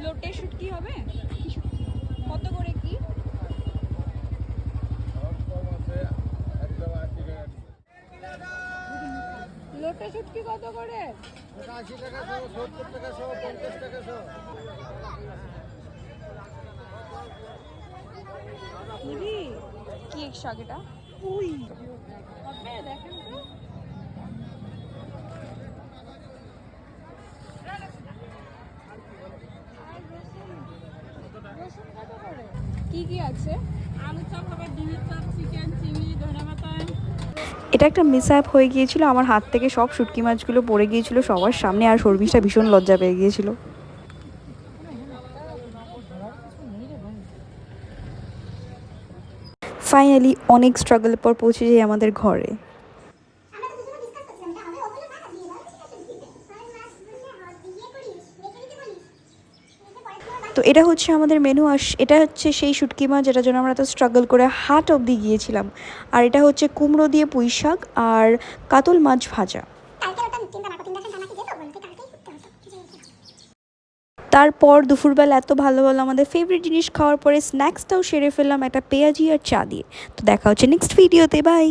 লোটে শুটকি হবে? কত করে কি? লোটে শুটকি কত করে? 80 টাকা সহ, 70 টাকা সহ, 50 টাকা সহ। কি শাক এটা? উই হবে, দেখেন তো। কি কি আছে? আলু চপ হবে, ডিমের চপ, চিকেন, চিংড়ি, ধনে পাতা। এটা একটা মিসঅ্যাপ হয়ে গিয়েছিল, আমার হাত থেকে সব শুটকি মাছগুলো পড়ে গিয়েছিল সবার সামনে, আর শর্মিষ্ঠা ভীষণ লজ্জা পেয়ে গিয়েছিল। ফাইনালি অনেক স্ট্রাগলের পর পৌঁছে যাই আমাদের ঘরে। তো এটা হচ্ছে আমাদের মেনু, আর এটা হচ্ছে সেই শুটকি মাছ যেটার জন্য আমরা এত স্ট্রাগল করে হাট অবধি গিয়েছিলাম। আর এটা হচ্ছে কুমড়ো দিয়ে পুঁই শাক আর কাতল মাছ ভাজা। তারপর দুপুরবেলা এত ভালো ভালো আমাদের ফেভারিট জিনিস খাওয়ার পরে স্ন্যাক্সটাও সেরে ফেললাম একটা পেঁয়াজি আর চা দিয়ে। তো দেখা হচ্ছে নেক্সট ভিডিওতে, বাই।